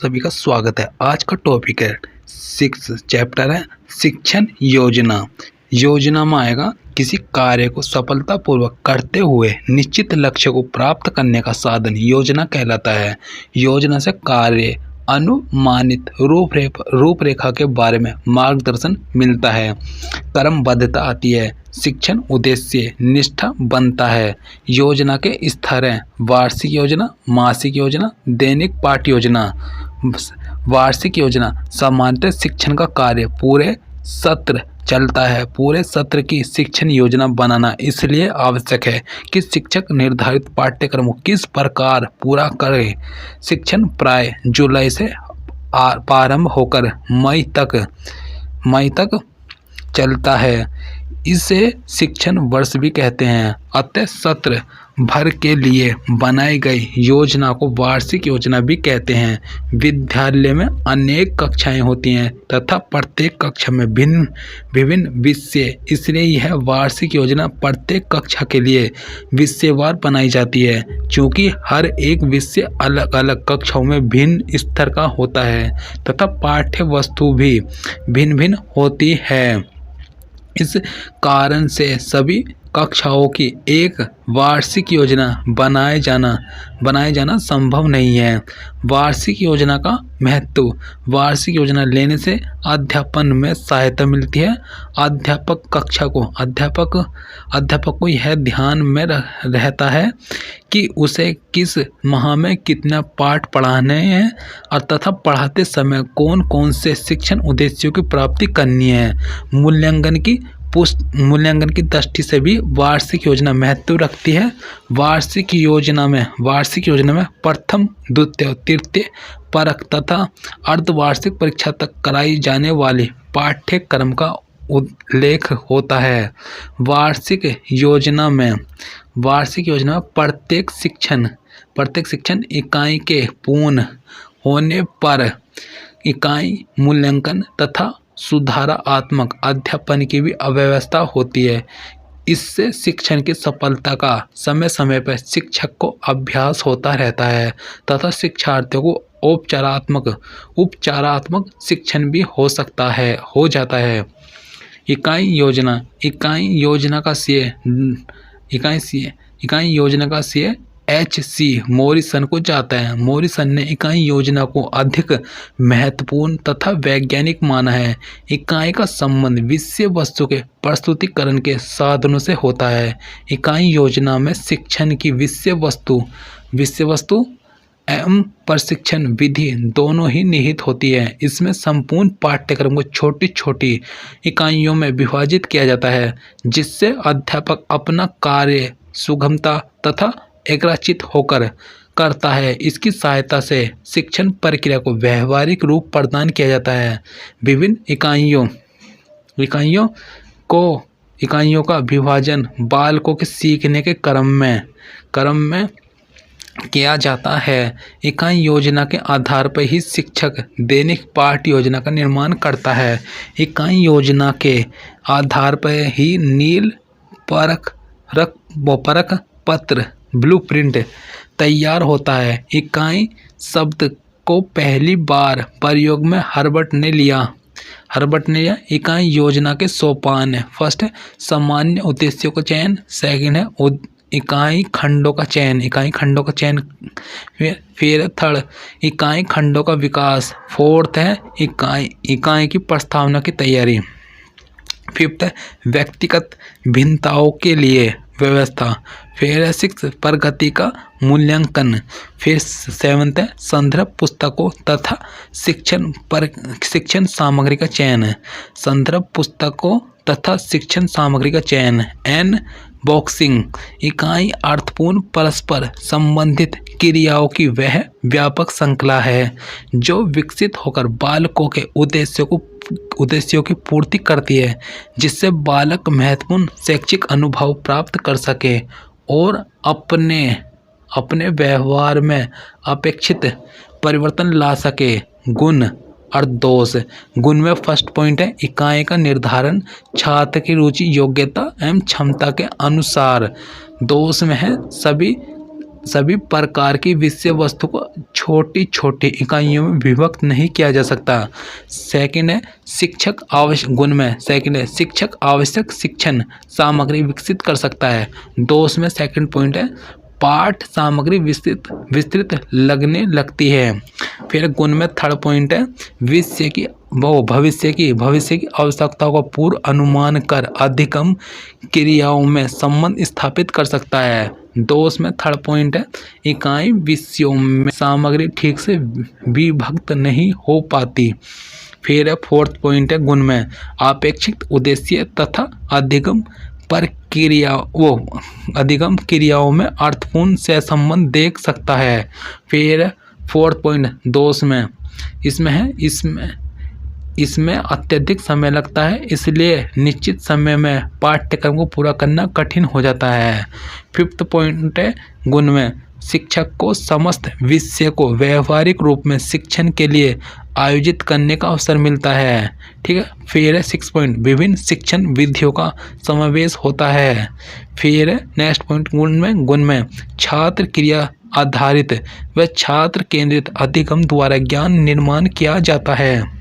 सभी का स्वागत है। आज का टॉपिक है 6 चैप्टर है शिक्षण योजना। योजना में आएगा किसी कार्य को सफलतापूर्वक करते हुए निश्चित लक्ष्य को प्राप्त करने का साधन योजना कहलाता है। योजना से कार्य अनुमानित रूपरेखा के बारे में मार्गदर्शन मिलता है। क्रमबद्धता आती है, शिक्षण उद्देश्य निष्ठा बनता है। योजना के स्तर हैं वार्षिक योजना, मासिक योजना, दैनिक पाठ योजना। वार्षिक योजना सामान्यतः शिक्षण का कार्य पूरे सत्र चलता है। पूरे सत्र की शिक्षण योजना बनाना इसलिए आवश्यक है कि शिक्षक निर्धारित पाठ्यक्रम को किस प्रकार पूरा करे। शिक्षण प्राय जुलाई से प्रारंभ होकर मई तक चलता है। इसे शिक्षण वर्ष भी कहते हैं। अतः सत्र भर के लिए बनाई गई योजना को वार्षिक योजना भी कहते हैं। विद्यालय में अनेक कक्षाएं होती हैं तथा प्रत्येक कक्षा में विभिन्न विषय, इसलिए यह वार्षिक योजना प्रत्येक कक्षा के लिए विषयवार बनाई जाती है। क्योंकि हर एक विषय अलग अलग कक्षाओं में भिन्न स्तर का होता है तथा पाठ्य वस्तु भी भिन्न भिन्न होती है। इस कारण से सभी कक्षाओं की एक वार्षिक योजना बनाए जाना संभव नहीं है। वार्षिक योजना का महत्व। वार्षिक योजना लेने से अध्यापन में सहायता मिलती है। अध्यापक को यह ध्यान में रहता है कि उसे किस माह में कितना पाठ पढ़ाने हैं और तथा पढ़ाते समय कौन कौन से शिक्षण उद्देश्यों की प्राप्ति करनी है। मूल्यांकन की दृष्टि से भी वार्षिक योजना महत्व रखती है। वार्षिक योजना में प्रथम, द्वितीय, तृतीय परख तथा अर्धवार्षिक परीक्षा तक कराई जाने वाली पाठ्यक्रम का उल्लेख होता है। वार्षिक योजना में प्रत्येक शिक्षण इकाई के पूर्ण होने पर इकाई मूल्यांकन तथा सुधारात्मक अध्यापन की भी व्यवस्था होती है। इससे शिक्षण की सफलता का समय समय पर शिक्षक को अभ्यास होता रहता है तथा शिक्षार्थियों को उपचारात्मक शिक्षण भी हो जाता है। इकाई योजना का श्रेय H.C. मॉरिसन को जाता है। मॉरिसन ने इकाई योजना को अधिक महत्वपूर्ण तथा वैज्ञानिक माना है। इकाई का संबंध विषय वस्तु के प्रस्तुतिकरण के साधनों से होता है। इकाई योजना में शिक्षण की विषय वस्तु एवं प्रशिक्षण विधि दोनों ही निहित होती है। इसमें संपूर्ण पाठ्यक्रम को छोटी छोटी इकाइयों में विभाजित किया जाता है, जिससे अध्यापक अपना कार्य सुगमता तथा एकाग्रचित होकर करता है। इसकी सहायता से शिक्षण प्रक्रिया को व्यवहारिक रूप प्रदान किया जाता है। विभिन्न इकाइयों का विभाजन बालकों के सीखने के क्रम में किया जाता है। इकाई योजना के आधार पर ही शिक्षक दैनिक पाठ योजना का निर्माण करता है। इकाई योजना के आधार पर ही नील परख पत्र ब्लूप्रिंट तैयार होता है। इकाई शब्द को पहली बार प्रयोग में हर्बर्ट ने लिया। इकाई योजना के सोपान है। फर्स्ट है सामान्य उद्देश्यों का चयन, सेकंड है इकाई खंडों का चयन, फिर थर्ड इकाई खंडों का विकास, फोर्थ है इकाई की प्रस्तावना की तैयारी, फिफ्थ है व्यक्तिगत भिन्नताओं के लिए व्यवस्था, फिर है सिक्स प्रगति का मूल्यांकन, फिर सेवंथ है संदर्भ पुस्तकों तथा शिक्षण सामग्री का चयन, संदर्भ पुस्तकों तथा शिक्षण सामग्री का चयन, एन बॉक्सिंग इकाई अर्थपूर्ण परस्पर संबंधित क्रियाओं की वह व्यापक श्रृंखला है जो विकसित होकर बालकों के उद्देश्यों की पूर्ति करती है, जिससे बालक महत्वपूर्ण शैक्षिक अनुभव प्राप्त कर सके और अपने व्यवहार में अपेक्षित परिवर्तन ला सके। गुण और दोष। गुण में फर्स्ट पॉइंट है इकाई का निर्धारण छात्र की रुचि, योग्यता एवं क्षमता के अनुसार। दोष में है सभी प्रकार की विषय वस्तु को छोटी छोटी इकाइयों में विभक्त नहीं किया जा सकता। सेकंड है शिक्षक आवश्यक गुण में, सेकंड है शिक्षक आवश्यक शिक्षण सामग्री विकसित कर सकता है। दोष में सेकंड पॉइंट है पाठ सामग्री विस्तृत लगने लगती है। फिर गुण में थर्ड पॉइंट है भविष्य की आवश्यकताओं का पूर्व अनुमान कर अधिगम क्रियाओं में संबंध स्थापित कर सकता है। दोष में थर्ड पॉइंट है इकाई विषयों में सामग्री ठीक से विभक्त नहीं हो पाती। फिर है फोर्थ पॉइंट है गुण में अपेक्षित उद्देश्य तथा अधिगम क्रियाओं में अर्थपूर्ण से संबंध देख सकता है। फिर फोर्थ पॉइंट दोष में इसमें अत्यधिक समय लगता है, इसलिए निश्चित समय में पाठ्यक्रम को पूरा करना कठिन हो जाता है। फिफ्थ पॉइंट है गुण में शिक्षक को समस्त विषय को व्यवहारिक रूप में शिक्षण के लिए आयोजित करने का अवसर मिलता है। ठीक है। फिर है सिक्स पॉइंट विभिन्न शिक्षण विधियों का समावेश होता है। फिर नेक्स्ट पॉइंट गुण में छात्र क्रिया आधारित व छात्र केंद्रित अधिगम द्वारा ज्ञान निर्माण किया जाता है।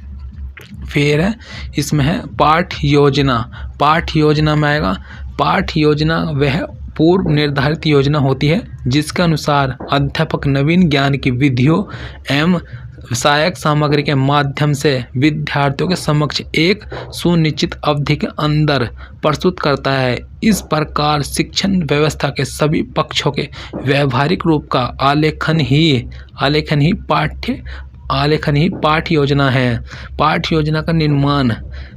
फिर इसमें है पाठ योजना में आएगा पाठ योजना वह पूर्व निर्धारित योजना होती है जिसके अनुसार अध्यापक नवीन ज्ञान की विधियों एवं सहायक सामग्री के माध्यम से विद्यार्थियों के समक्ष एक सुनिश्चित अवधि के अंदर प्रस्तुत करता है। इस प्रकार शिक्षण व्यवस्था के सभी पक्षों के व्यवहारिक रूप का आलेखन ही पाठ योजना है। पाठ योजना का निर्माण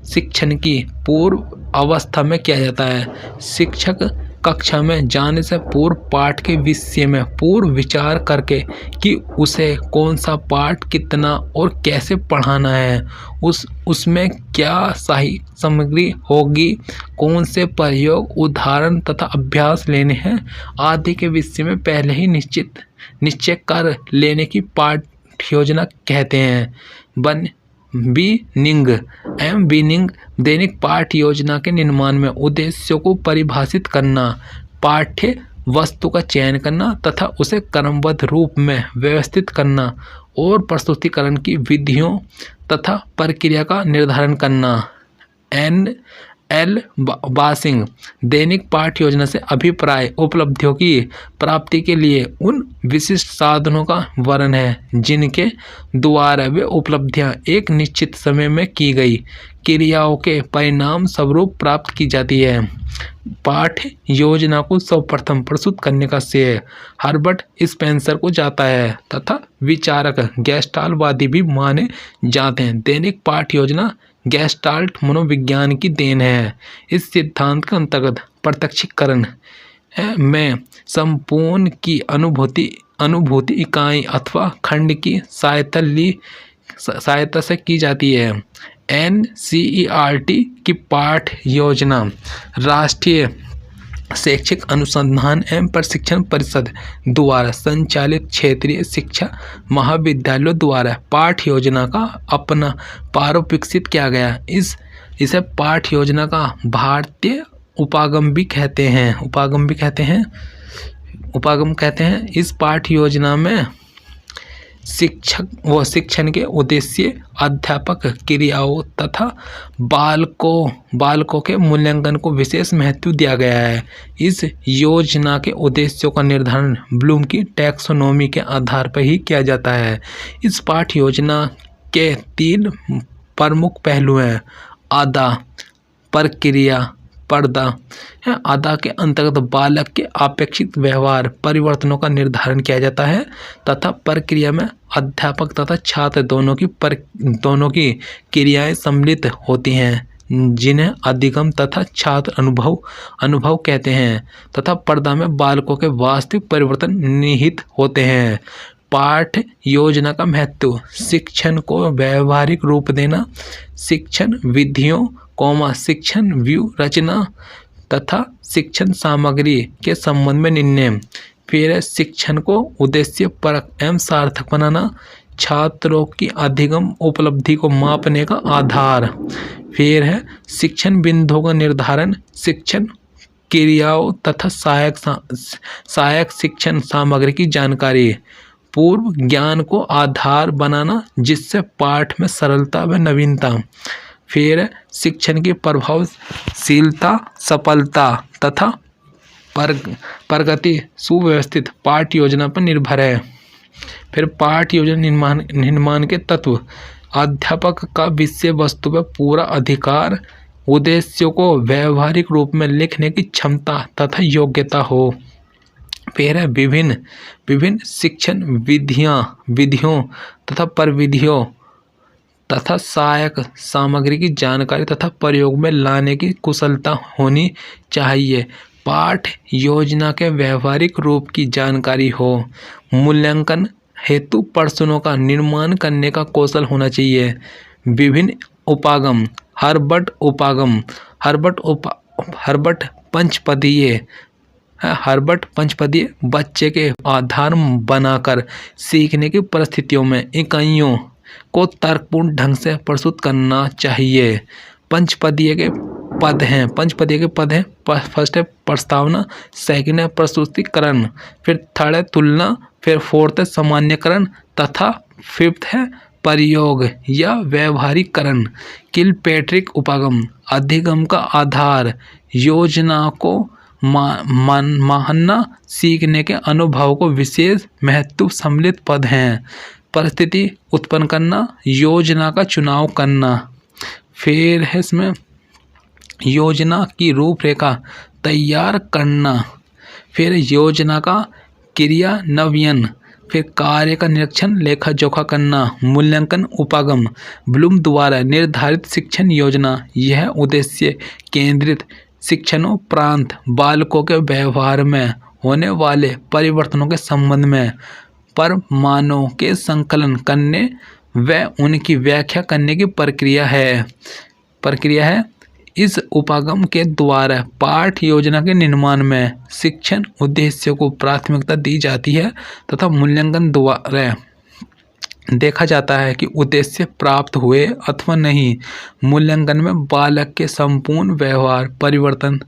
शिक्षण की पूर्व अवस्था में किया जाता है। शिक्षक कक्षा में जाने से पूर्व पाठ के विषय में पूर्व विचार करके कि उसे कौन सा पाठ कितना और कैसे पढ़ाना है, उसमें क्या सही सामग्री होगी, कौन से प्रयोग उदाहरण तथा अभ्यास लेने हैं आदि के विषय में पहले ही निश्चय कर लेने की पाठ योजना कहते हैं। बीनिंग दैनिक पाठ योजना के निर्माण में उद्देश्यों को परिभाषित करना, पाठ्य वस्तु का चयन करना तथा उसे क्रमबद्ध रूप में व्यवस्थित करना और प्रस्तुतिकरण की विधियों तथा प्रक्रिया का निर्धारण करना। बासिंग दैनिक पाठ योजना से अभिप्राय उपलब्धियों की प्राप्ति के लिए उन विशिष्ट साधनों का वर्णन है जिनके द्वारा वे उपलब्धियां एक निश्चित समय में की गई क्रियाओं के परिणाम स्वरूप प्राप्त की जाती है। पाठ योजना को सर्वप्रथम प्रस्तुत करने का श्रेय हर्बर्ट स्पेंसर को जाता है तथा विचारक गेस्टाल्टवादी भी माने जाते हैं। दैनिक पाठ योजना गेस्टाल्ट मनोविज्ञान की देन है। इस सिद्धांत के अंतर्गत प्रत्यक्षीकरण में संपूर्ण की अनुभूति इकाई अथवा खंड की सहायता से की जाती है। NCERT की पाठ योजना राष्ट्रीय शैक्षिक अनुसंधान एवं प्रशिक्षण परिषद द्वारा संचालित क्षेत्रीय शिक्षा महाविद्यालयों द्वारा पाठ योजना का अपना प्रारूप विकसित किया गया। इसे पाठ योजना का भारतीय उपागम कहते हैं। इस पाठ योजना में शिक्षण के उद्देश्य अध्यापक क्रियाओं तथा बालकों के मूल्यांकन को विशेष महत्व दिया गया है। इस योजना के उद्देश्यों का निर्धारण ब्लूम की टैक्सोनॉमी के आधार पर ही किया जाता है। इस पाठ योजना के 3 प्रमुख पहलू हैं आदा, प्रक्रिया, पर्दा। आदा के अंतर्गत बालक के अपेक्षित व्यवहार परिवर्तनों का निर्धारण किया जाता है तथा प्रक्रिया में अध्यापक तथा छात्र दोनों की क्रियाएं सम्मिलित होती हैं जिन्हें अधिगम तथा छात्र अनुभव कहते हैं तथा पर्दा में बालकों के वास्तविक परिवर्तन निहित होते हैं। पाठ योजना का महत्व शिक्षण को व्यवहारिक रूप देना, शिक्षण विधियों शिक्षण व्यू रचना तथा शिक्षण सामग्री के संबंध में निर्णय। फिर शिक्षण को उद्देश्यपरक एवं सार्थक बनाना, छात्रों की अधिगम उपलब्धि को मापने का आधार। फिर है शिक्षण बिंदुओं का निर्धारण, शिक्षण क्रियाओं तथा सहायक शिक्षण सामग्री की जानकारी। पूर्व ज्ञान को आधार बनाना जिससे पाठ में सरलता व नवीनता। फिर शिक्षण की प्रभावशीलता सफलता तथा प्रगति सुव्यवस्थित पाठ योजना पर निर्भर है। फिर पाठ योजना निर्माण के तत्व। अध्यापक का विषय वस्तु पर पूरा अधिकार, उद्देश्यों को व्यवहारिक रूप में लिखने की क्षमता तथा योग्यता हो। फिर है विभिन्न शिक्षण विधियों तथा प्रविधियों तथा सहायक सामग्री की जानकारी तथा प्रयोग में लाने की कुशलता होनी चाहिए। पाठ योजना के व्यवहारिक रूप की जानकारी हो। मूल्यांकन हेतु प्रश्नों का निर्माण करने का कौशल होना चाहिए। विभिन्न उपागम हर्बट पंचपदीय बच्चे के आधार बनाकर सीखने की परिस्थितियों में इकाइयों को तर्कपूर्ण ढंग से प्रस्तुत करना चाहिए। पंचपदीय के पद हैं फर्स्ट है प्रस्तावना, सेकंड है प्रस्तुतिकरण, फिर थर्ड है तुलना, फिर फोर्थ है सामान्यकरण तथा फिफ्थ है प्रयोग या व्यवहारीकरण। किलपैट्रिक उपागम अधिगम का आधार, योजना को मानना, सीखने के अनुभव को विशेष महत्व सम्मिलित पद हैं। परिस्थिति उत्पन्न करना, योजना का चुनाव करना। फिर है इसमें योजना की रूपरेखा तैयार करना, फिर योजना का क्रियान्वयन, फिर कार्य का निरीक्षण लेखा जोखा करना। मूल्यांकन उपागम ब्लूम द्वारा निर्धारित शिक्षण योजना। यह उद्देश्य केंद्रित शिक्षणोपरांत बालकों के व्यवहार में होने वाले परिवर्तनों के संबंध में परमाणुओं के संकलन करने व उनकी व्याख्या करने की प्रक्रिया है। इस उपागम के द्वारा पाठ योजना के निर्माण में शिक्षण उद्देश्यों को प्राथमिकता दी जाती है तथा मूल्यांकन द्वारा देखा जाता है कि उद्देश्य प्राप्त हुए अथवा नहीं। मूल्यांकन में बालक के संपूर्ण व्यवहार परिवर्तन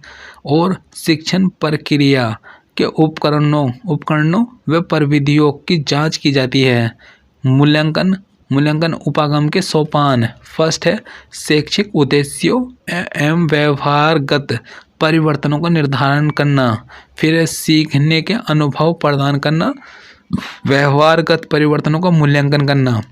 और शिक्षण प्रक्रिया के उपकरणों व प्रविधियों की जांच की जाती है। मूल्यांकन उपागम के सोपान। फर्स्ट है शैक्षिक उद्देश्यों एवं व्यवहारगत परिवर्तनों का निर्धारण करना, फिर है सीखने के अनुभव प्रदान करना, व्यवहारगत परिवर्तनों का मूल्यांकन करना।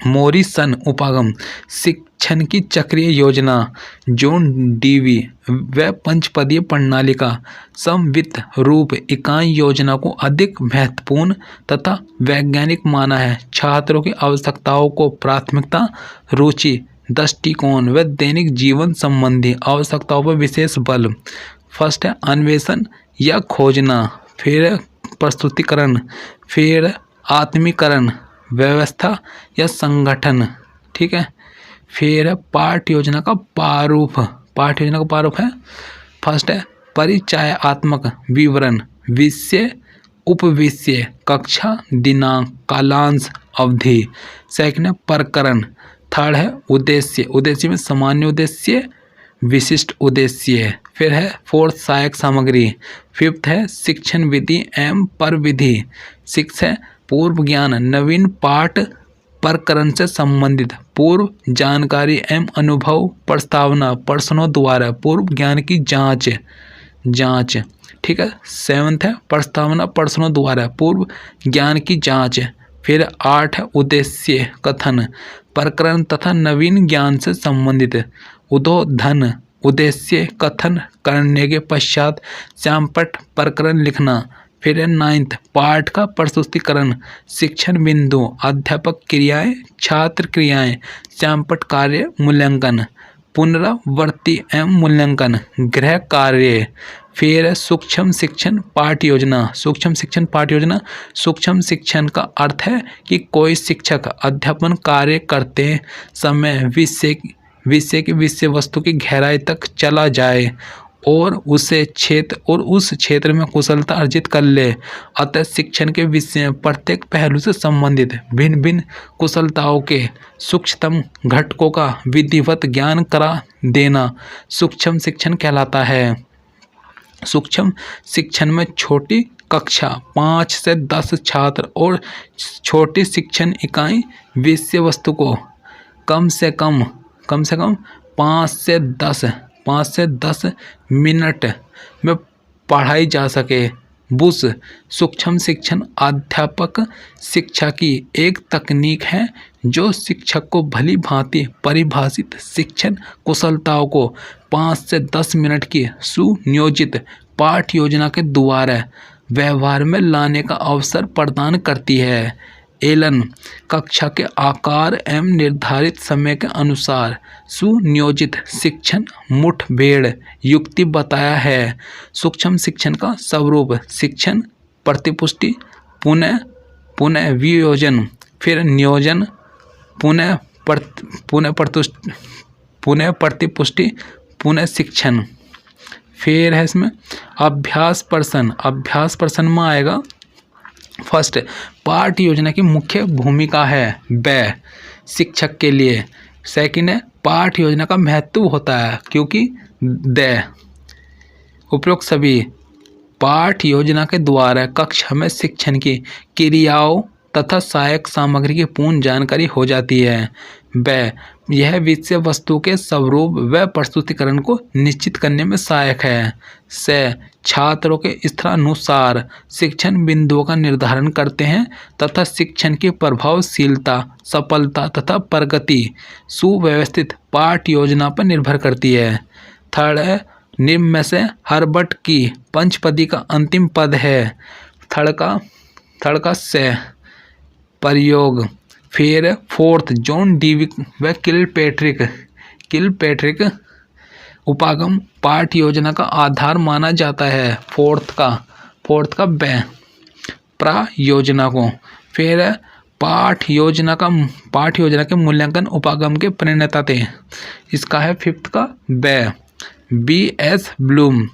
मोरिसन उपागम शिक्षण की चक्रीय योजना, जोन डीवी व पंचपदीय प्रणाली का समन्वित रूप इकाई योजना को अधिक महत्वपूर्ण तथा वैज्ञानिक माना है। छात्रों की आवश्यकताओं को प्राथमिकता, रुचि, दृष्टिकोण व दैनिक जीवन संबंधी आवश्यकताओं पर विशेष बल। फर्स्ट है अन्वेषण या खोजना, फिर प्रस्तुतिकरण, फिर आत्मीकरण, व्यवस्था या संगठन। ठीक है। फिर पाठ योजना का प्रारूप है। फर्स्ट है परिचयात्मक विवरण, विषय, उपविषय, कक्षा, दिनांक, कालांश, अवधि। सेकंड है प्रकरण। थर्ड है उद्देश्य में सामान्य उद्देश्य, विशिष्ट उद्देश्य। फिर है फोर्थ सहायक सामग्री। फिफ्थ है शिक्षण विधि एवं प्रविधि। सिक्स है पूर्व ज्ञान, नवीन पाठ प्रकरण से संबंधित पूर्व जानकारी एवं अनुभव, प्रस्तावना, प्रश्नों द्वारा पूर्व ज्ञान की जांच। ठीक है। सेवंथ है प्रस्तावना प्रश्नों द्वारा पूर्व ज्ञान की जांच। फिर 8 है उद्देश्य कथन, प्रकरण तथा नवीन ज्ञान से संबंधित उद्बोधन। उद्देश्य कथन करने के पश्चात श्यामपट्ट प्रकरण लिखना। फिर 9th पाठ का प्रस्तुतिकरण, शिक्षण बिंदु, अध्यापक क्रियाएं, छात्र क्रियाएं, श्यामपट्ट कार्य, मूल्यांकन, पुनरावृत्ति एवं मूल्यांकन, गृह कार्य। फिर सूक्ष्म शिक्षण पाठ योजना। सूक्ष्म शिक्षण का अर्थ है कि कोई शिक्षक अध्यापन कार्य करते समय विषय वस्तु की गहराई तक चला जाए और उस क्षेत्र में कुशलता अर्जित कर ले। अतः शिक्षण के विषय प्रत्येक पहलू से संबंधित भिन्न भिन्न कुशलताओं के सूक्ष्मतम घटकों का विधिवत ज्ञान करा देना सूक्ष्म शिक्षण कहलाता है। सूक्ष्म शिक्षण में छोटी कक्षा 5 से 10 छात्र और छोटी शिक्षण इकाई विषय वस्तु को कम से कम 5 से 10 मिनट में पढ़ाई जा सके। बुश सूक्ष्म शिक्षण अध्यापक शिक्षा की एक तकनीक है जो शिक्षक को भली भांति परिभाषित शिक्षण कुशलताओं को 5 से 10 मिनट की सुनियोजित पाठ योजना के द्वारा व्यवहार में लाने का अवसर प्रदान करती है। एलन कक्षा के आकार एवं निर्धारित समय के अनुसार सुनियोजित शिक्षण मुठभेड़ युक्ति बताया है। सूक्ष्म शिक्षण का स्वरूप शिक्षण प्रतिपुष्टि पुनः वियोजन फिर नियोजन पुनः प्रतिपुष्टि पुनः शिक्षण। फिर है इसमें अभ्यास प्रश्न में आएगा फर्स्ट पाठ योजना की मुख्य भूमिका है ब शिक्षक के लिए। सेकंड है पाठ योजना का महत्व होता है क्योंकि द उपरोक्त सभी पाठ योजना के द्वारा कक्षा में शिक्षण की क्रियाओं तथा सहायक सामग्री की पूर्ण जानकारी हो जाती है। ब यह विषय वस्तु के स्वरूप व प्रस्तुतिकरण को निश्चित करने में सहायक है। स छात्रों के स्तरानुसार शिक्षण बिंदुओं का निर्धारण करते हैं तथा शिक्षण की प्रभावशीलता सफलता तथा प्रगति सुव्यवस्थित पाठ योजना पर निर्भर करती है। थर्ड है निम्न में से हर्बर्ट की पंचपदी का अंतिम पद है। थर्ड का से प्रयोग। फिर फोर्थ जॉन डीविक व किलपैट्रिक उपागम पाठ योजना का आधार माना जाता है। फोर्थ का ब प्रयोजना को। फिर पाठ योजना के मूल्यांकन उपागम के प्रणेता थे। इसका है फिफ्थ का ब B.S. ब्लूम।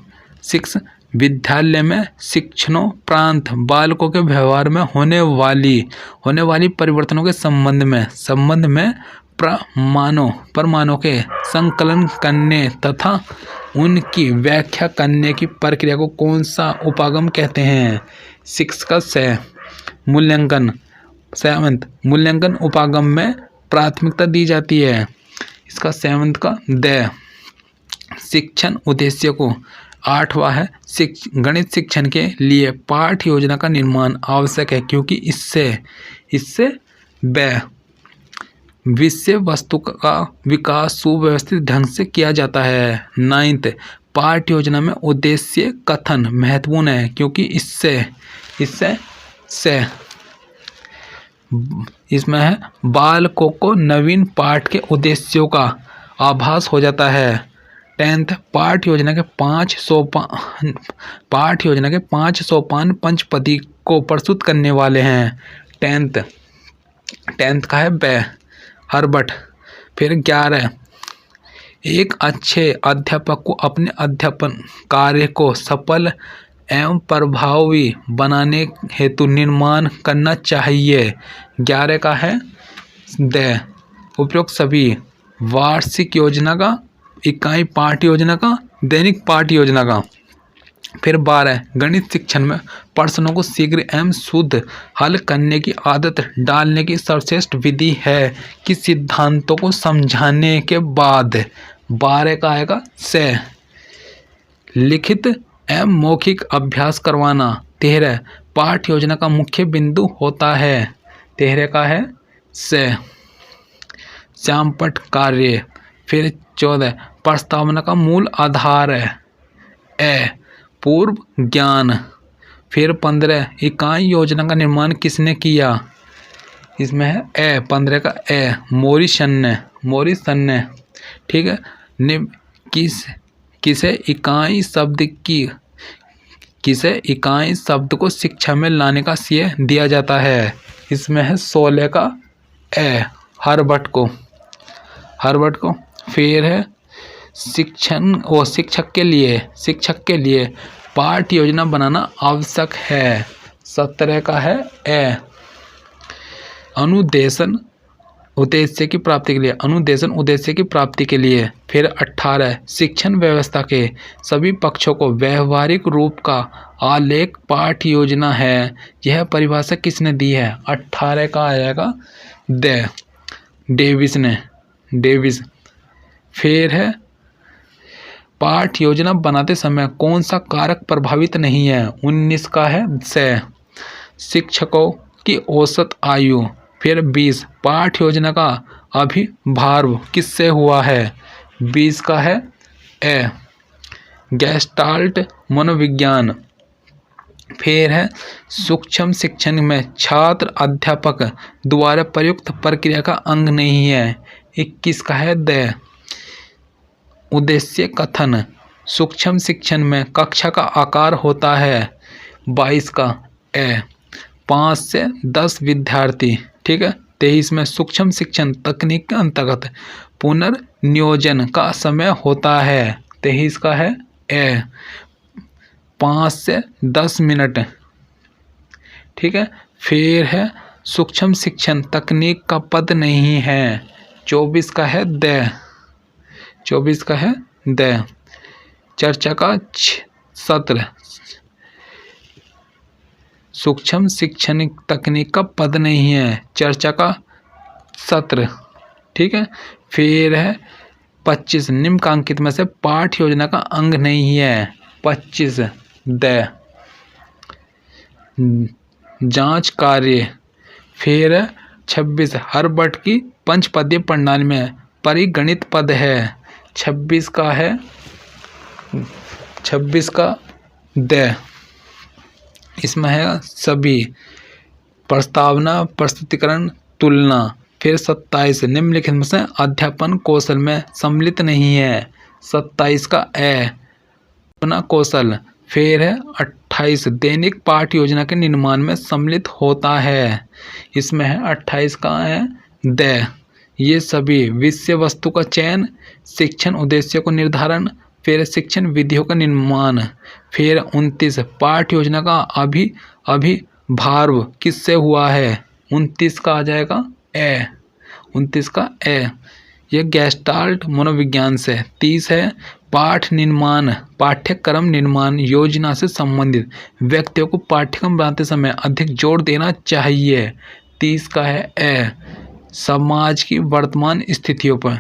6 विद्यालय में शिक्षणोपरांत बालकों के व्यवहार में होने वाली परिवर्तनों के संबंध में प्रमाणों के संकलन करने तथा उनकी व्याख्या करने की प्रक्रिया को कौन सा उपागम कहते हैं। 6 का मूल्यांकन उपागम में प्राथमिकता दी जाती है। इसका 7 का द शिक्षण उद्देश्य को। 8वां है गणित शिक्षण के लिए पाठ योजना का निर्माण आवश्यक है क्योंकि इससे विषय वस्तु का विकास सुव्यवस्थित ढंग से किया जाता है। 9th पाठ योजना में उद्देश्य कथन महत्वपूर्ण है क्योंकि इसमें है बालकों को नवीन पाठ के उद्देश्यों का आभास हो जाता है। 10th पाठ योजना के 5 सोपान पंचपदी को प्रस्तुत करने वाले हैं। 10th का है ब हर्बर्ट। फिर 11 एक अच्छे अध्यापक को अपने अध्यापन कार्य को सफल एवं प्रभावी बनाने हेतु निर्माण करना चाहिए। 11 का है द उपरोक्त सभी वार्षिक योजना का इकाई पाठ योजना का दैनिक पाठ योजना का। फिर 12 गणित शिक्षण में प्रश्नों को शीघ्र एवं शुद्ध हल करने की आदत डालने की सर्वश्रेष्ठ विधि है कि सिद्धांतों को समझाने के बाद। 12 का आएगा से लिखित एवं मौखिक अभ्यास करवाना। 13 पाठ योजना का मुख्य बिंदु होता है। 13 का है से श्यामपट्ट कार्य। फिर 14 प्रस्तावना का मूल आधार है पूर्व ज्ञान। फिर 15 इकाई योजना का निर्माण किसने किया। इसमें है 15 का मोरिसन ने। ठीक है किसे इकाई शब्द को शिक्षा में लाने का श्रेय दिया जाता है। इसमें है 16 का हर्बर्ट को। फिर है शिक्षक के लिए पाठ योजना बनाना आवश्यक है। 17 का है अनुदेशन उद्देश्य की प्राप्ति के लिए, अनुदेशन उद्देश्य की प्राप्ति के लिए। फिर 18 शिक्षण व्यवस्था के सभी पक्षों को व्यवहारिक रूप का आलेख पाठ योजना है। यह परिभाषा किसने दी है? 18 का आ जाएगा डेविस ने, डेविस। फिर है पाठ योजना बनाते समय कौन सा कारक प्रभावित नहीं है? 19 का है शिक्षकों की औसत आयु। फिर 20 पाठ योजना का अभिभार्व किससे हुआ है? 20 का है गेस्टाल्ट मनोविज्ञान। फिर है सूक्ष्म शिक्षण में छात्र अध्यापक द्वारा प्रयुक्त प्रक्रिया का अंग नहीं है। 21 का है उद्देश्य कथन। सूक्ष्म शिक्षण में कक्षा का आकार होता है। 22 का 5 से 10 विद्यार्थी। ठीक है। 23 में सूक्ष्म शिक्षण तकनीक के अंतर्गत पुनर्नियोजन का समय होता है। 23 का है 5 से 10 मिनट। ठीक है। फिर है सूक्ष्म शिक्षण तकनीक का पद नहीं है। 24 का है 24 का है चर्चा का सत्र। सूक्ष्म शिक्षण तकनीक का पद नहीं है, चर्चा का सत्र। ठीक है। फिर है 25 निम्नलिखित में से पाठ योजना का अंग नहीं है। 25 जांच कार्य। फिर 26 हर वर्ष की पंचपदीय प्रणाली में परिगणित पद है। 26 का है 26 का इसमें है सभी प्रस्तावना, प्रस्तुतिकरण, तुलना। फिर 27 निम्नलिखित में से अध्यापन कौशल में सम्मिलित नहीं है। 27 का अपना कौशल। फिर है 28 दैनिक पाठ योजना के निर्माण में सम्मिलित होता है। इसमें है 28 का है ये सभी विषय वस्तु का चयन, शिक्षण उद्देश्यों को निर्धारण, फिर शिक्षण विधियों का निर्माण। फिर 29 पाठ योजना का अभिभार्व किससे हुआ है? 29 का आ जाएगा 29 का यह गेस्टाल्ट मनोविज्ञान से। 30 है पाठ निर्माण, पाठ्यक्रम निर्माण योजना से संबंधित व्यक्तियों को पाठ्यक्रम बनाते समय अधिक जोर देना चाहिए। 30 का है समाज की वर्तमान स्थितियों पर।